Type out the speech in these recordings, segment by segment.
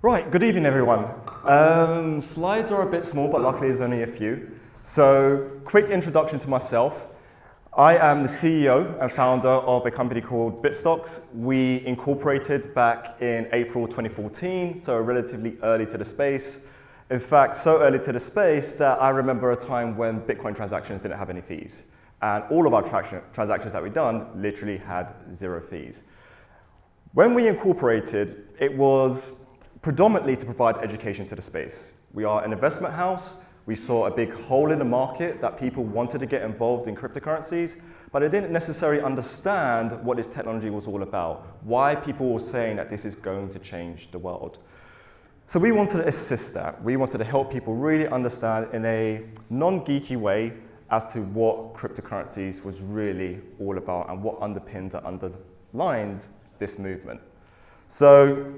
Right, good evening everyone. Slides are a bit small, but luckily there's only a few. So, quick introduction to myself. I am the CEO and founder of a company called Bitstocks. We incorporated back in April 2014, so relatively early to the space. In fact, so early to the space that I remember a time when Bitcoin transactions didn't have any fees. And all of our transactions that we've done literally had 0 fees. When we incorporated, it was predominantly to provide education to the space. We are an investment house. We saw a big hole in the market that people wanted to get involved in cryptocurrencies, but they didn't necessarily understand what this technology was all about, why people were saying that this is going to change the world. So we wanted to assist that. We wanted to help people really understand in a non-geeky way as to what cryptocurrencies was really all about and what underpins and underlines this movement. So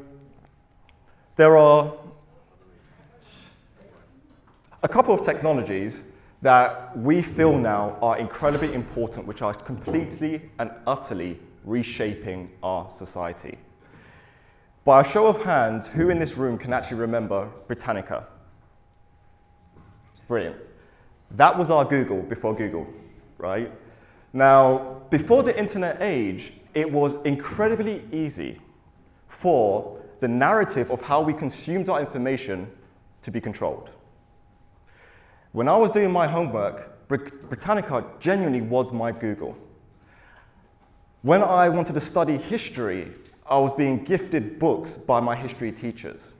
there are a couple of technologies that we feel now are incredibly important, which are completely and utterly reshaping our society. By a show of hands, who in this room can actually remember Britannica? Brilliant. That was our Google before Google, right? Now, before the internet age, it was incredibly easy for the narrative of how we consumed our information to be controlled. When I was doing my homework, Britannica genuinely was my Google. When I wanted to study history, I was being gifted books by my history teachers.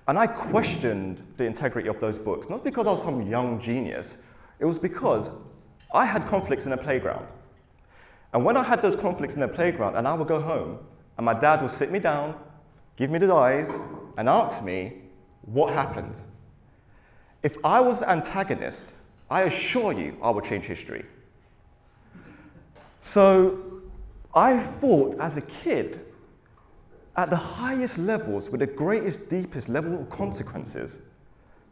And I questioned the integrity of those books, not because I was some young genius, it was because I had conflicts in the playground. And when I had those conflicts in the playground and I would go home, and my dad would sit me down, give me the eyes, and ask me, what happened? If I was the antagonist, I assure you I would change history. So I thought as a kid, at the highest levels, with the greatest, deepest level of consequences,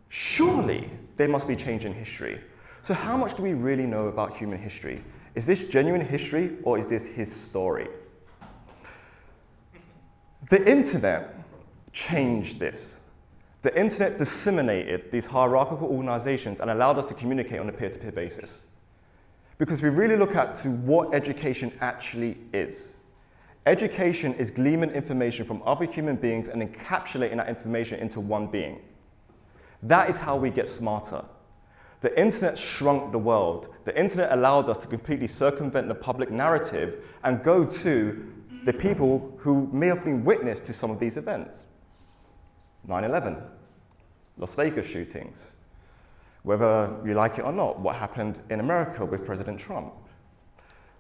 surely there must be change in history. So how much do we really know about human history? Is this genuine history or is this his story? The internet changed this. The internet disseminated these hierarchical organizations and allowed us to communicate on a peer-to-peer basis. Because we really look at to what education actually is. Education is gleaming information from other human beings and encapsulating that information into one being. That is how we get smarter. The internet shrunk the world. The internet allowed us to completely circumvent the public narrative and go to the people who may have been witness to some of these events. 9/11, Las Vegas shootings, whether you like it or not, what happened in America with President Trump.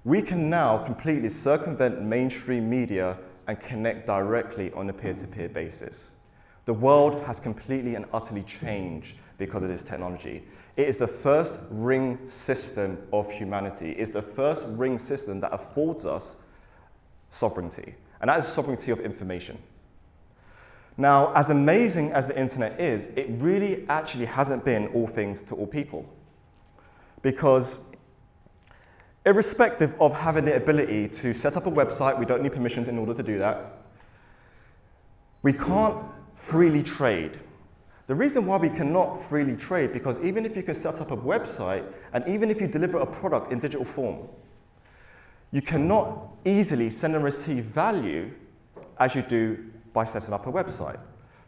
We can now completely circumvent mainstream media and connect directly on a peer-to-peer basis. The world has completely and utterly changed because of this technology. It is the first ring system of humanity. It's the first ring system that affords us sovereignty, and that is sovereignty of information. Now, as amazing as the internet is, it really actually hasn't been all things to all people. Because irrespective of having the ability to set up a website, we don't need permissions in order to do that, we can't freely trade. The reason why we cannot freely trade, because even if you can set up a website, and even if you deliver a product in digital form, you cannot easily send and receive value as you do by setting up a website.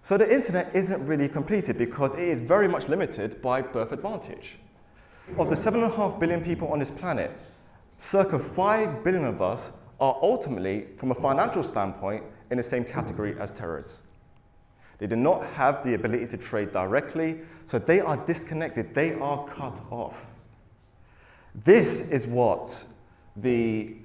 So the internet isn't really completed because it is very much limited by birth advantage. Of the 7.5 billion people on this planet, circa 5 billion of us are ultimately, from a financial standpoint, in the same category as terrorists. They do not have the ability to trade directly, so they are disconnected, they are cut off. This is what the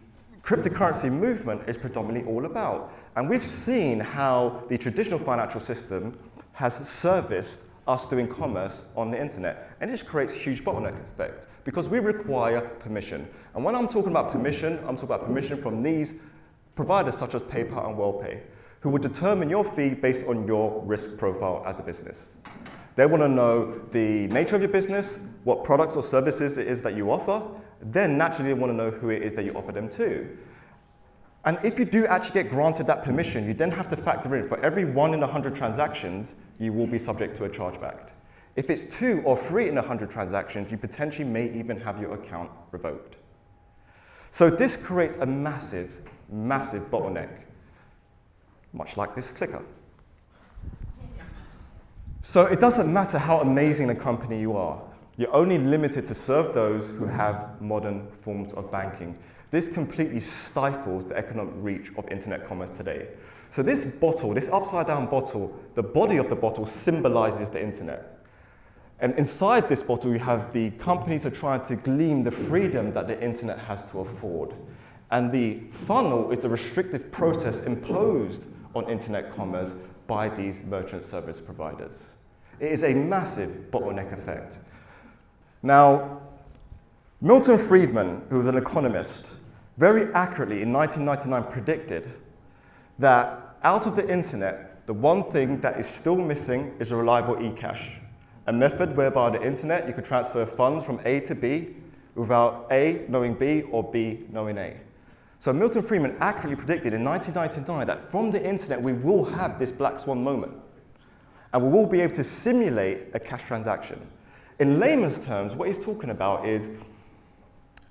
cryptocurrency movement is predominantly all about. And we've seen how the traditional financial system has serviced us doing commerce on the internet. And this creates huge bottleneck effect because we require permission. And when I'm talking about permission, I'm talking about permission from these providers such as PayPal and WorldPay, who will determine your fee based on your risk profile as a business. They want to know the nature of your business, what products or services it is that you offer. Then naturally they want to know who it is that you offer them to. And if you do actually get granted that permission, you then have to factor in for every 1 in 100 transactions, you will be subject to a chargeback. If it's 2 or 3 in 100 transactions, you potentially may even have your account revoked. So this creates a massive, massive bottleneck, much like this clicker. So it doesn't matter how amazing a company you are. You're only limited to serve those who have modern forms of banking. This completely stifles the economic reach of internet commerce today. So this bottle, this upside down bottle, the body of the bottle symbolizes the internet. And inside this bottle, you have the companies are trying to glean the freedom that the internet has to afford. And the funnel is the restrictive process imposed on internet commerce by these merchant service providers. It is a massive bottleneck effect. Now, Milton Friedman, who was an economist, very accurately in 1999 predicted that out of the internet, the one thing that is still missing is a reliable e-cash, a method whereby on the internet you could transfer funds from A to B without A knowing B or B knowing A. So Milton Friedman accurately predicted in 1999 that from the internet we will have this black swan moment, and we will be able to simulate a cash transaction. In layman's terms, what he's talking about is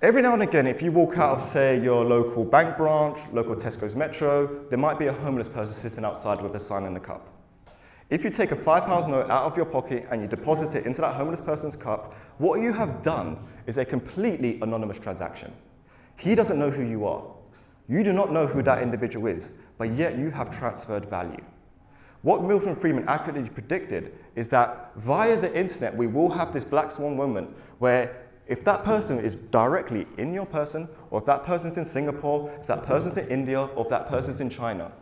every now and again, if you walk out of, say, your local bank branch, local Tesco's Metro, there might be a homeless person sitting outside with a sign in the cup. If you take a £5 note out of your pocket and you deposit it into that homeless person's cup, what you have done is a completely anonymous transaction. He doesn't know who you are. You do not know who that individual is, but yet you have transferred value. What Milton Friedman accurately predicted is that via the internet, we will have this black swan moment where if that person is directly in your person, or if that person's in Singapore, if that person's in India, or if that person's in China,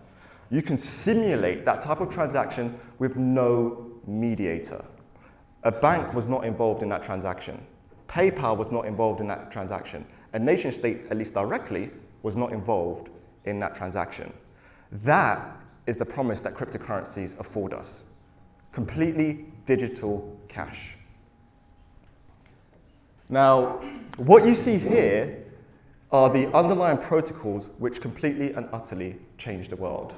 you can simulate that type of transaction with no mediator. A bank was not involved in that transaction. PayPal was not involved in that transaction. A nation state, at least directly, was not involved in that transaction. That is the promise that cryptocurrencies afford us. Completely digital cash. Now, what you see here are the underlying protocols which completely and utterly change the world.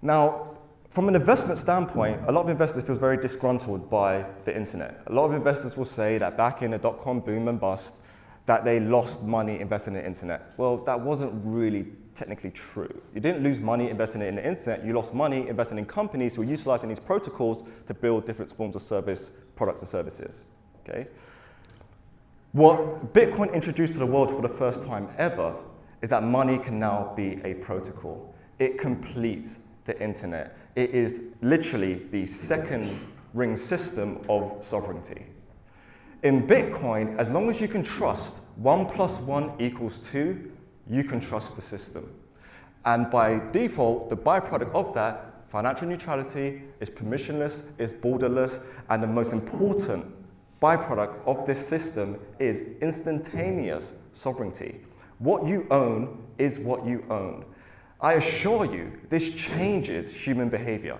Now, from an investment standpoint, a lot of investors feel very disgruntled by the internet. A lot of investors will say that back in the dot-com boom and bust, that they lost money investing in the internet. Well, that wasn't really technically true. You didn't lose money investing in the internet, you lost money investing in companies who are utilizing these protocols to build different forms of service, products and services, okay? What Bitcoin introduced to the world for the first time ever is that money can now be a protocol. It completes the internet. It is literally the second ring system of sovereignty. In Bitcoin, as long as you can trust 1 + 1 = 2, you can trust the system. And by default, the byproduct of that, financial neutrality, is permissionless, is borderless, and the most important byproduct of this system is instantaneous sovereignty. What you own is what you own. I assure you, this changes human behavior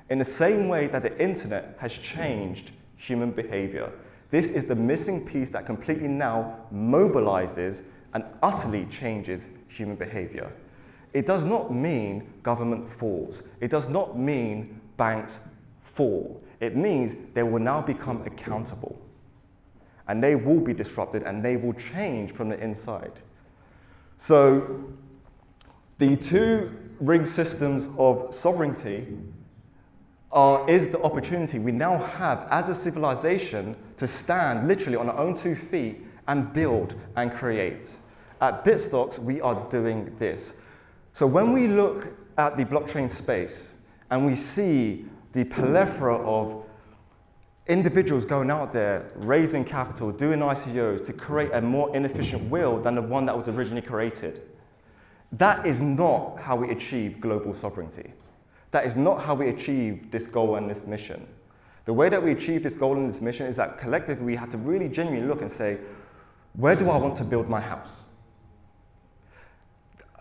in the same way that the internet has changed human behavior. This is the missing piece that completely now mobilizes and utterly changes human behavior. It does not mean government falls. It does not mean banks fall. It means they will now become accountable. And they will be disrupted and they will change from the inside. So the two ring systems of sovereignty is the opportunity we now have as a civilization to stand literally on our own 2 feet and build and create. At Bitstocks, we are doing this. So when we look at the blockchain space and we see the plethora of individuals going out there, raising capital, doing ICOs to create a more inefficient wheel than the one that was originally created, that is not how we achieve global sovereignty. That is not how we achieve this goal and this mission. The way that we achieve this goal and this mission is that collectively we have to really genuinely look and say, where do I want to build my house?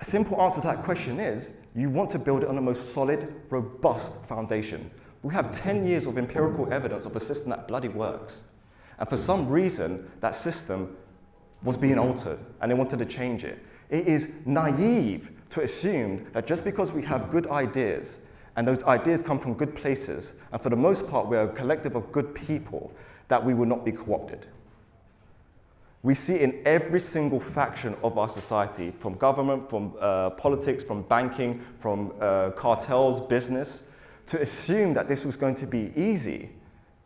A simple answer to that question is, you want to build it on the most solid, robust foundation. We have 10 years of empirical evidence of a system that bloody works. And for some reason, that system was being altered, and they wanted to change it. It is naive to assume that just because we have good ideas, and those ideas come from good places, and for the most part we're a collective of good people, that we will not be co-opted. We see in every single faction of our society, from government, from politics, from banking, from cartels, business, to assume that this was going to be easy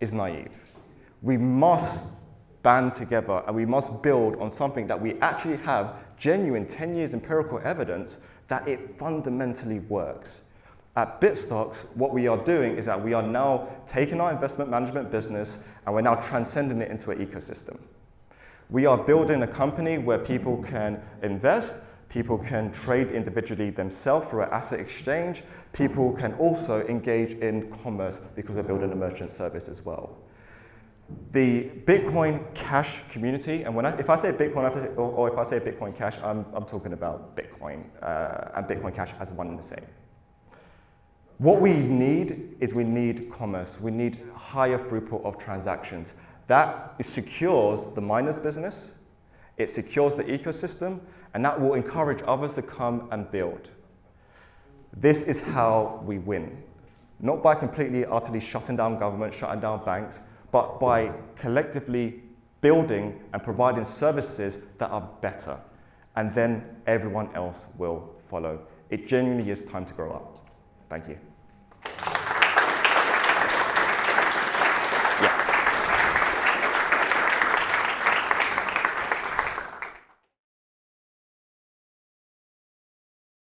is naive. We must band together and we must build on something that we actually have genuine 10 years empirical evidence that it fundamentally works. At Bitstocks, what we are doing is that we are now taking our investment management business and we're now transcending it into an ecosystem. We are building a company where people can invest, people can trade individually themselves through an asset exchange, people can also engage in commerce because we're building a merchant service as well. The Bitcoin Cash community, and if I say Bitcoin or if I say Bitcoin Cash, I'm talking about Bitcoin and Bitcoin Cash as one and the same. What we need is we need commerce. We need higher throughput of transactions. That secures the miner's business, it secures the ecosystem, and that will encourage others to come and build. This is how we win. Not by completely, utterly shutting down government, shutting down banks, but by collectively building and providing services that are better. And then everyone else will follow. It genuinely is time to grow up. Thank you.